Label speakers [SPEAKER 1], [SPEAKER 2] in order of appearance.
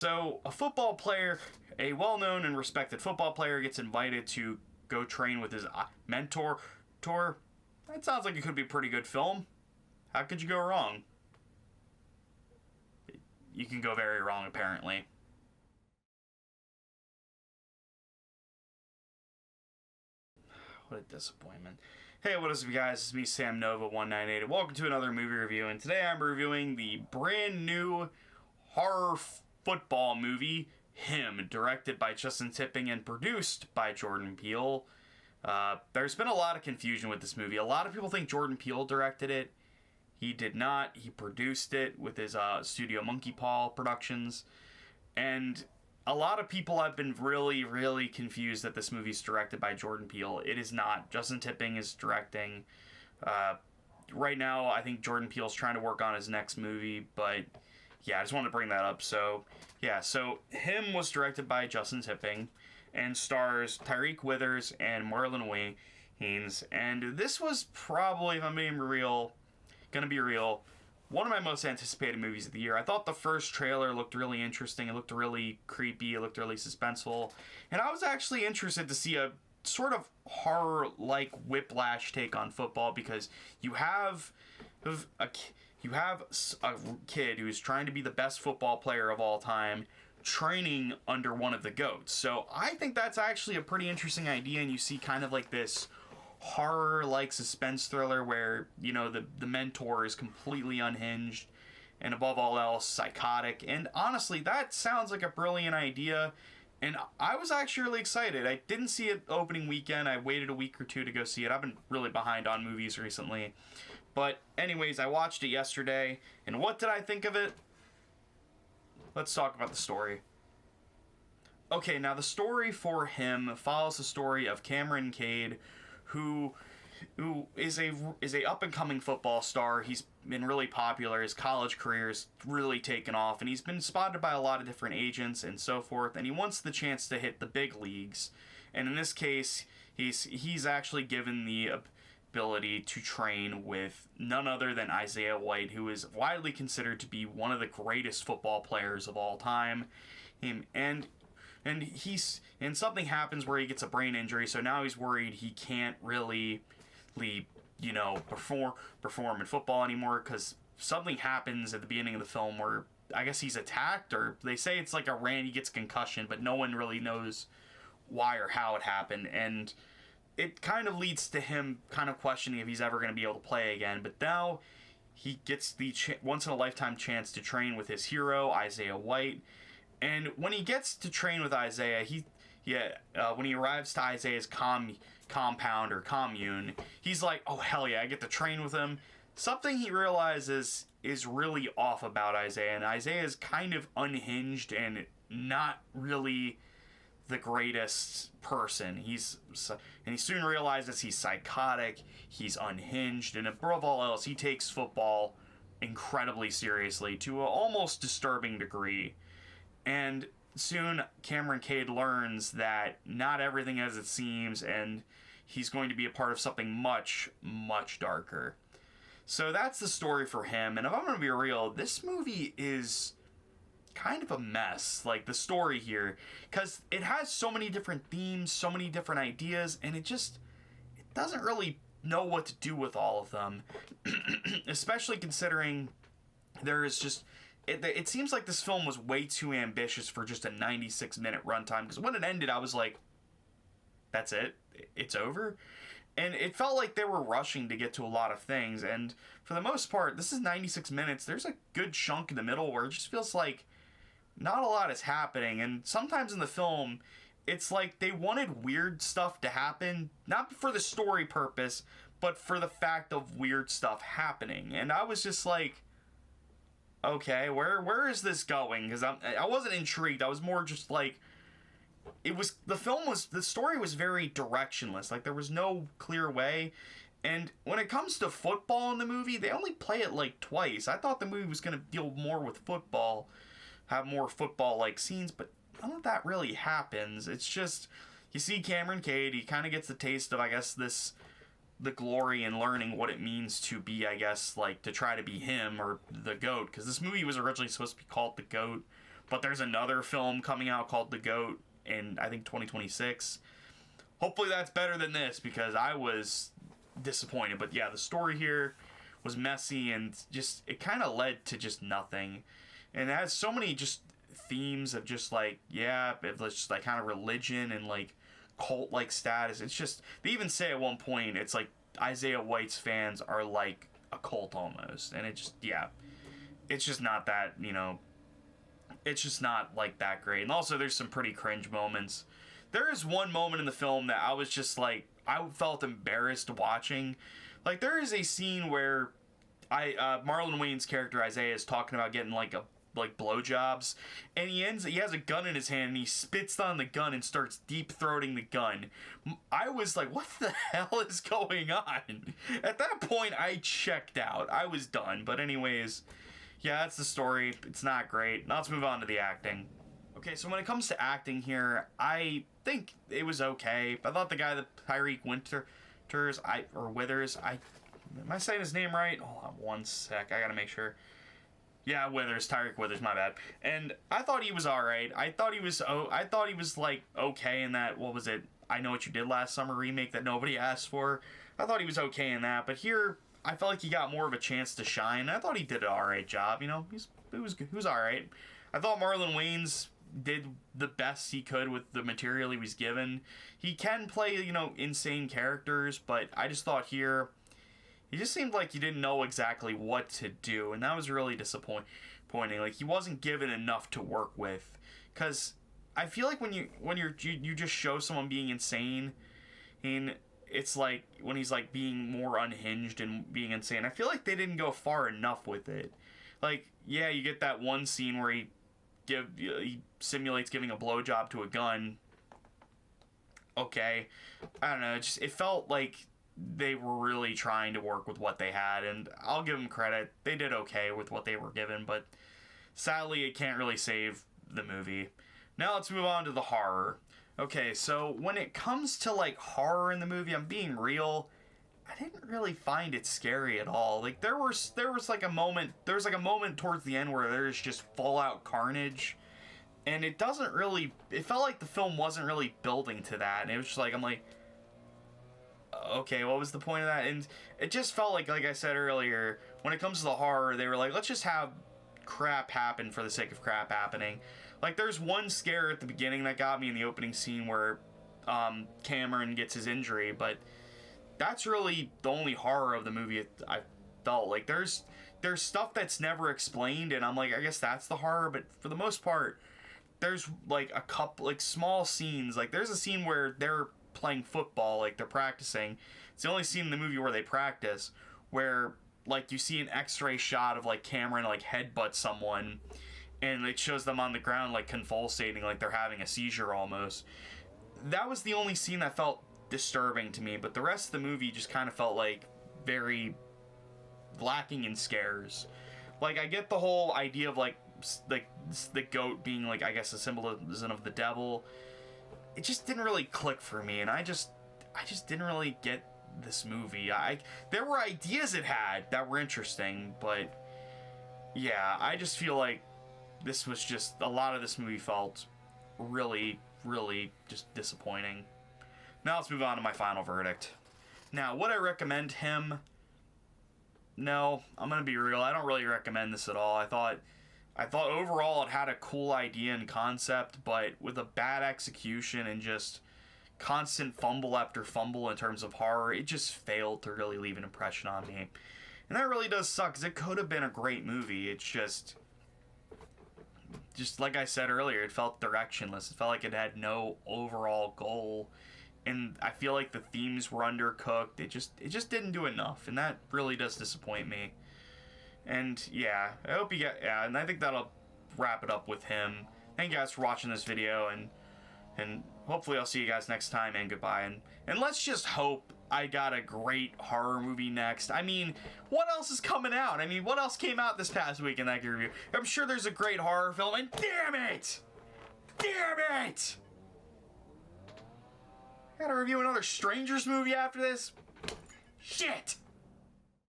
[SPEAKER 1] So, a football player, a well-known and respected football player, gets invited to go train with his mentor. That sounds like it could be a pretty good film. How could you go wrong? You can go very wrong, apparently. What a disappointment. Hey, what is up, guys? It's me, Sam Nova 198, and welcome to another movie review. And today I'm reviewing the brand new horror football movie, Him, directed by Justin Tipping and produced by Jordan Peele. There's been a lot of confusion with this movie. A lot of people think Jordan Peele directed it. He did not. He produced it with his studio Monkey Paw Productions. And a lot of people have been really confused that this movie is directed by Jordan Peele. It is not. Justin Tipping is directing. Right now, I think Jordan Peele's trying to work on his next movie, but yeah, I just wanted to bring that up. So, yeah, so Him was directed by Justin Tipping and stars Tyreek Withers and Marlon Wayans. And this was probably, if I'm being real, gonna be real, one of my most anticipated movies of the year. I thought the first trailer looked really interesting. It looked really creepy. It looked really suspenseful. And I was actually interested to see a sort of horror-like Whiplash take on football, because you have a kid who's trying to be the best football player of all time training under one of the GOATs. So I think that's actually a pretty interesting idea, and you see kind of like this horror-like suspense thriller where, you know, the mentor is completely unhinged and above all else psychotic. And honestly, that sounds like a brilliant idea, and I was actually really excited. I didn't see it opening weekend. I waited a week or two to go see it. I've been really behind on movies recently. But anyways, I watched it yesterday, and what did I think of it? Let's talk about the story. Okay, now the story for Him follows the story of Cameron Cade, who is a up-and-coming football star. He's been really popular. His college career's really taken off, and he's been spotted by a lot of different agents and so forth, and he wants the chance to hit the big leagues. And in this case, he's actually given the ability to train with none other than Isaiah White, who is widely considered to be one of the greatest football players of all time. And something happens where he gets a brain injury, so now he's worried he can't really, perform in football anymore, because something happens at the beginning of the film where I guess he's attacked, or they say it's like he gets concussion, but no one really knows why or how it happened, and it kind of leads to him kind of questioning if he's ever going to be able to play again. But now he gets the once-in-a-lifetime chance to train with his hero, Isaiah White. And when he gets to train with Isaiah, when he arrives to Isaiah's compound or commune, he's like, oh, hell yeah, I get to train with him. Something he realizes is really off about Isaiah, and Isaiah is kind of unhinged and not really the greatest person. And he soon realizes he's psychotic, he's unhinged, and above all else, he takes football incredibly seriously to an almost disturbing degree. And soon Cameron Cade learns that not everything as it seems, and he's going to be a part of something much darker. So that's the story for Him, and if I'm going to be real, this movie is kind of a mess, like the story here, because it has so many different themes, so many different ideas, and it doesn't really know what to do with all of them. Especially considering there is just it seems like this film was way too ambitious for just a 96-minute runtime, because when it ended I was like, that's it? It's over? And it felt like they were rushing to get to a lot of things, and for the most part, this is 96 minutes. There's a good chunk in the middle where it just feels like not a lot is happening, and sometimes in the film, it's like they wanted weird stuff to happen, not for the story purpose, but for the fact of weird stuff happening. And I was just like, okay, where is this going? Because I wasn't intrigued. I was more just like, the story was very directionless. Like, there was no clear way. And when it comes to football in the movie, they only play it like twice. I thought the movie was going to deal more with football, have more football-like scenes, but none of that really happens. It's just, you see Cameron Cade, he kind of gets the taste of, I guess, the glory in learning what it means to be, I guess, like, to try to be him or the GOAT, because this movie was originally supposed to be called The GOAT, But there's another film coming out called The Goat in, I think, 2026. Hopefully that's better than this, because I was disappointed. But yeah, the story here was messy, and just, it kind of led to just nothing. And it has so many just themes of just like, yeah, it's just like kind of religion and like cult-like status. It's just, they even say at one point, it's like Isaiah White's fans are like a cult almost. And it just, yeah, it's just not that, you know, it's just not like that great. And also there's some pretty cringe moments. There is one moment in the film that I was just like, I felt embarrassed watching. Like, there is a scene where Marlon Wayne's character Isaiah is talking about getting like blowjobs, and he has a gun in his hand, and he spits on the gun and starts deep throating the gun. I was like, what the hell is going on? At that point, I checked out. I was done. But anyways, yeah, that's the story. It's not great. Now let's move on to the acting. Okay, so when it comes to acting here, I think it was okay. I thought the guy, that Tyreek Withers, am I saying his name right? Hold on one sec. I gotta make sure. Yeah, Tyreek Withers, my bad. And I thought he was alright. I thought he was like okay in that, what was it, I Know What You Did Last Summer remake that nobody asked for. I thought he was okay in that, but here I felt like he got more of a chance to shine. I thought he did an alright job, you know. He was alright. I thought Marlon Wayans did the best he could with the material he was given. He can play, you know, insane characters, but I just thought here he just seemed like he didn't know exactly what to do, and that was really disappointing. Like, he wasn't given enough to work with, because I feel like when you just show someone being insane, and it's like when he's like being more unhinged and being insane, I feel like they didn't go far enough with it. Like, yeah, you get that one scene where he simulates giving a blowjob to a gun. Okay, I don't know. It felt like they were really trying to work with what they had, and I'll give them credit. They did okay with what they were given, but sadly, it can't really save the movie. Now let's move on to the horror. Okay, so when it comes to like horror in the movie, I'm being real, I didn't really find it scary at all. Like, there was like a moment towards the end where there's just full out carnage, and it felt like the film wasn't really building to that, and it was just like, I'm like, okay, what was the point of that? And it just felt like I said earlier, when it comes to the horror, they were like, let's just have crap happen for the sake of crap happening. Like, there's one scare at the beginning that got me in the opening scene where Cameron gets his injury, but that's really the only horror of the movie I felt. Like, there's stuff that's never explained, and I'm like, I guess that's the horror, but for the most part, there's like a couple like small scenes. Like, there's a scene where they're playing football, like they're practicing. It's the only scene in the movie where they practice, where like you see an x-ray shot of like Cameron like headbutt someone, and it shows them on the ground like convulsating, like they're having a seizure almost. That was the only scene that felt disturbing to me, but the rest of the movie just kind of felt like very lacking in scares. Like, I get the whole idea of like the goat being like, I guess, a symbolism of the devil. It just didn't really click for me, and I just didn't really get this movie. There were ideas it had that were interesting, but yeah, I just feel like this was just, a lot of this movie felt really, really just disappointing. Now let's move on to my final verdict. Now, would I recommend him? No, I'm gonna be real, I don't really recommend this at all. I thought overall it had a cool idea and concept, but with a bad execution and just constant fumble after fumble in terms of horror, it just failed to really leave an impression on me. And that really does suck, because it could have been a great movie. It's just like I said earlier, it felt directionless. It felt like it had no overall goal, and I feel like the themes were undercooked. It just didn't do enough, and that really does disappoint me. And yeah, I hope you get, yeah, and I think that'll wrap it up with him. Thank you guys for watching this video, and hopefully I'll see you guys next time, and goodbye. And let's just hope I got a great horror movie next. I mean, what else is coming out? I mean, what else came out this past week in that review? I'm sure there's a great horror film, and damn it! Damn it! Gotta review another Strangers movie after this? Shit!